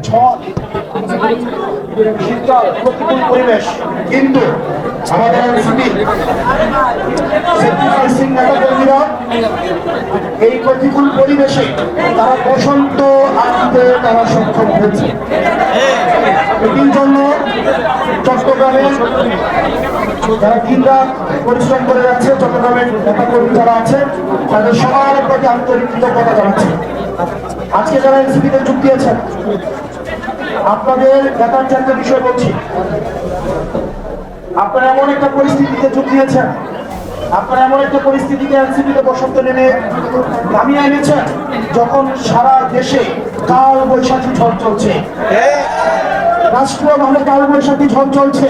ঝড়, শীতকাল, প্রতিকূল পরিবেশ, কিন্তু আমাদের নেতাকর্মীরা এই প্রতিকূল পরিবেশে তারা বসন্ত আনতে তারা সক্ষম হয়েছে। এটির জন্য চট্টগ্রামের যারা দিনরাত পরিশ্রম করে যাচ্ছে, চট্টগ্রামের নেতাকর্মী যারা আছে তাদের সবার প্রতি আন্তরিক কৃতজ্ঞতা জানাচ্ছি। আজকে যারা এনসিপিতে যোগ দিয়েছেন, আপনাদের দেখার একটা বিষয় বলছি, আপনারা এমন একটা পরিস্থিতিতে যোগ দিয়েছেন, আপনারা এমন একটা পরিস্থিতিতে এনসিপিতে বসন্ত নামিয়ে এনেছেন যখন সারা দেশে কাল বৈশাখী ঝড় চলছে, রাষ্ট্রীয়ভাবে কাল বৈশাখী ঝড় চলছে।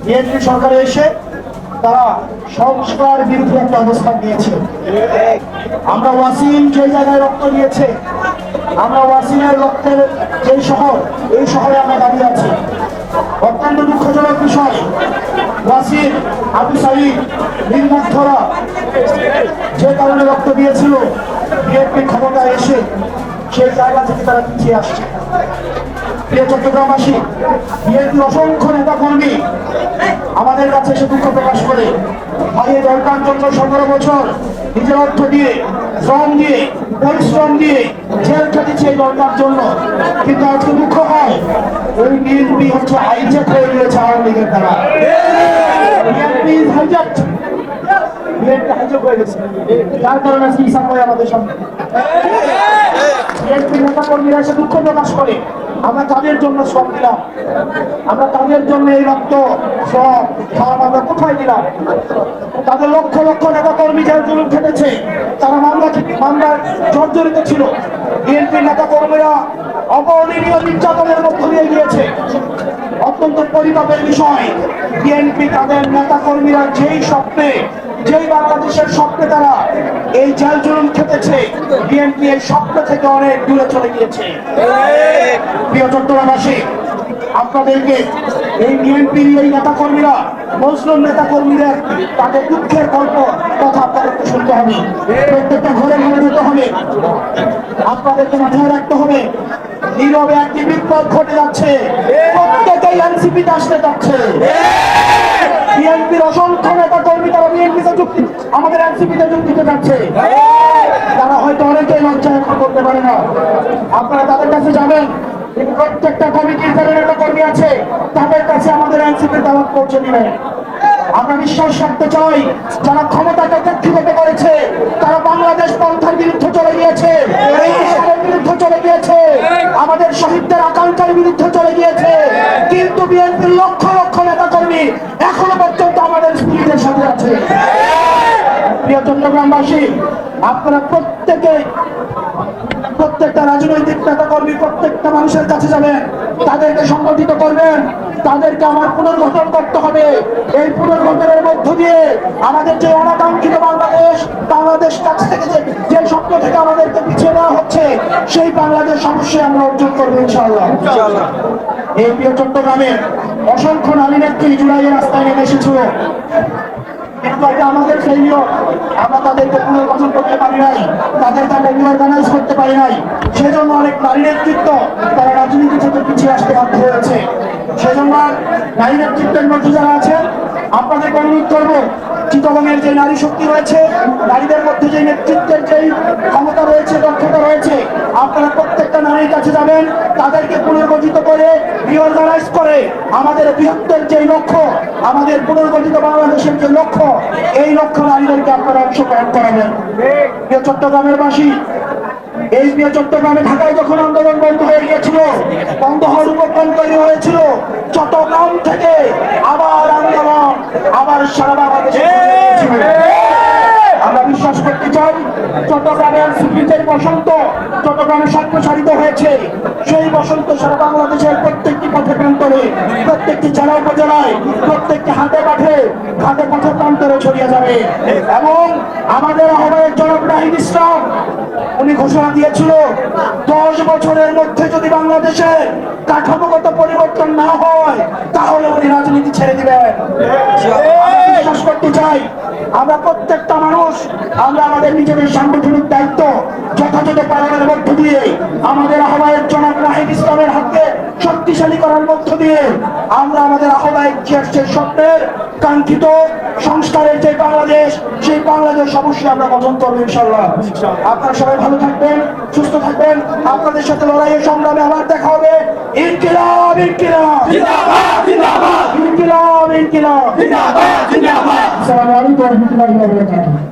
বিএনপি সরকারে এসে তারা সংস্কার বিরোধী একটা অবস্থান নিয়েছে। আমরা ওয়াসিম যে জায়গায় রক্ত দিয়েছে, আমরা ওয়াসিমের রক্তের যে শহর, এই শহরে আমরা দাঁড়িয়ে আছি। অত্যন্ত দুঃখজনক বিষয়, ওয়াসিম, আবু সাঈদ, নির্মুগ্ধরা যে কারণে রক্ত দিয়েছিল, বিএনপি ক্ষমতায় এসে সেই জায়গা থেকে তারা পিছিয়ে আসছে। প্রিয় চট্টগ্রামবাসী, বিএনপির অসংখ্য নেতা কর্মী আমাদের কাছে এসে দুঃখ প্রকাশ করে ভাইয়ের দরকার জন্য 15 বছর নিজের অর্থ দিয়ে, শ্রম দিয়ে, পরিশ্রম দিয়ে জেল খেটেছে এই দরকার জন্য। কিন্তু আজকে দুঃখ হয়, ওই বিএনপি হচ্ছে হাইজ্যাক হয়ে গিয়েছে আওয়ামী লীগের দ্বারা। বিএনপি হাইজ্যাক হয়ে গেছে, যার কারণে আজকে ইসাক ভাই আমাদের সামনে। বিএনপি নেতা কর্মীরা এসে দুঃখ প্রকাশ করে আমরা তাদের জন্য শ্রম দিলাম, আমরা তাদের জন্য এই রক্ত, শ্রম, খাওয়া আমরা কোথায় দিলাম? তাদের লক্ষ লক্ষ নেতা কর্মী যারা জুলুম খেটেছে, তারা মামলার জর্জরিত ছিল। বিএনপির নেতা কর্মীরা অবর্ণনীয় নির্যাতনের মধ্য দিয়ে গিয়েছে। অত্যন্ত পরিতাপের বিষয়, বিএনপি তাদের নেতা কর্মীরা যেই বাংলাদেশের স্বপ্নে তারা এই জেল জুলুম খেটেছে, বিএনপি এই স্বপ্ন থেকে অনেক দূরে চলে গিয়েছে। প্রিয় চট্টগ্রামবাসী, আপনাদেরকে এই বিএনপির এই নেতা কর্মীরা, মুসলিম নেতা কর্মীদের তাদের দুঃখের গল্প কথা আপনাদেরকে শুনতে হবে। প্রত্যেকটা ঘরে ঘরে যেতে হবে, আপনাদেরকে মাথায় রাখতে হবে নীরবে একটি বিপ্লব ঘটে যাচ্ছে। প্রত্যেকেই এনসিপিতে আসতে যাচ্ছে। বিএনপির অসংখ্য নেতা কর্মী তারা বিএনপিতে যুক্তি, আমাদের এনসিপিতে যোগ দিতে যাচ্ছে। তারা হয়তো অনেকেই লজ্জা এখন করতে পারে না, আপনারা তাদের কাছে যাবেন। প্রত্যেকটা কমিটির যারা নেতা কর্মী আছে তাদের কাছে আমাদের এনসিপির দাওয়াত পৌঁছে দিবেন। আমরা বিশ্বাস রাখতে চাই, যারা ক্ষমতাকে কক্ষিগত করেছে তারা বাংলাদেশ পন্থার বিরুদ্ধে চলে গিয়েছে, বিরুদ্ধে চলে গিয়েছে, আমাদের শহীদদের আকাঙ্ক্ষার বিরুদ্ধে চলে গিয়েছে। কিন্তু বিএনপির লক্ষ লক্ষ নেতা কর্মী এখনো পর্যন্ত আমাদের স্পিরিটের সাথে আছে। প্রিয় চট্টগ্রামবাসী, আপনারা প্রত্যেকটা রাজনৈতিক নেতা কর্মী প্রত্যেকটা মানুষের কাছে যাবেন, তাদেরকে সংগঠিত করবেন, তাদেরকে আমার পুনর্গঠন করতে হবে। এই পুনর্গঠনের মধ্য দিয়ে আমাদের যে অনাকাঙ্ক্ষিত বাংলাদেশ কাছ থেকে যে স্বপ্ন থেকে আমাদেরকে পিছিয়ে দেওয়া হচ্ছে, সেই বাংলাদেশ অবশ্যই আমরা অর্জন করবো ইনশাআল্লাহ। এই প্রিয় চট্টগ্রামের অসংখ্য নারী নেত্রী জুলাইয়ের রাস্তায় নেমে এসেছিল, কিন্তু আমাদের সেই নিয়ম, আমরা তাদেরকে পুনর্গঠন করতে পারি নাই, তাদেরকে আমরা রিঅর্গানাইজ করতে পারি নাই। সেজন্য অনেক নারী নেতৃত্ব তারা রাজনীতি থেকে পিছিয়ে আসতে বাধ্য হয়েছে। সেজন্য নারী নেতৃত্বের মধ্যে যারা আছেন, আপনাদেরকে অনুরোধ করবো, চিটাগংয়ের যে নারী শক্তি রয়েছে, নারীদের মধ্যে যে নেতৃত্বের যে ক্ষমতা রয়েছে, দক্ষতা রয়েছে, আপনারা প্রত্যেকটা নারীর কাছে যাবেন, তাদেরকে পুনর্গঠিত করে, রিঅর্গানাইজ করে আমাদের বৃহত্তর যে লক্ষ্য, আমাদের পুনর্গঠিত বাংলাদেশের যে লক্ষ্য, এই লক্ষ্য নারীদেরকে আপনারা অংশগ্রহণ করাবেন। প্রিয় চট্টগ্রামের বাসী, এই প্রিয় চট্টগ্রামে ঢাকায় যখন আন্দোলন বন্ধ হয়ে গিয়েছিল, বন্ধ হওয়ার উপক্রম তৈরি হয়েছিল, চট্টগ্রাম থেকে আবার আন্দোলন, আবার সারা বাংলাদেশে আমরা বিশ্বাস করতে চাই, চট্টগ্রামের এনসিপির বসন্ত চট্টগ্রামে সম্প্রসারিত হয়েছে। সেই বসন্ত সারা বাংলাদেশের প্রত্যেকটি পথে প্রান্তরে, প্রত্যেকটি জেলা উপজেলায়, প্রত্যেকটি হাটে মাঠে, ঘাটে পথে প্রান্তরে ছড়িয়ে যাবে। এবং আমাদের আহ্বায়ক জনাব রাহিদ ইসলাম, উনি ঘোষণা দিয়েছিল 10 বছরের মধ্যে যদি বাংলাদেশে কাঠামোগত পরিবর্তন না হয়, তাহলে উনি রাজনীতি ছেড়ে দিবেন। বিশ্বাস করতে চাই, আমরা প্রত্যেকটা মানুষ, আমরা আমাদের নিজেদের সাংগঠনিক দায়িত্ব যথাযথ পালনের মধ্য দিয়ে আমাদের আহ্বায়ক করার মধ্য দিয়ে আমরা আমাদের আহ্বায়ক যে স্বপ্নের কাঙ্ক্ষিত সংস্কারের যে বাংলাদেশ, সেই বাংলাদেশ অবশ্যই আমরা গঠন করবো ইনশাআল্লাহ। আপনারা সবাই ভালো থাকবেন, সুস্থ থাকবেন। আপনাদের সাথে লড়াইয়ে সংগ্রামে আবার দেখা হবে। ইনকিলাব ইনকিলাব জিন্দাবাদ জিন্দাবাদ, ইনকিলাব ইনকিলাব জিন্দাবাদ জিন্দাবাদ। আসসালামু আলাইকুম ওয়া রাহমাতুল্লাহি ওয়া বারাকাতুহু।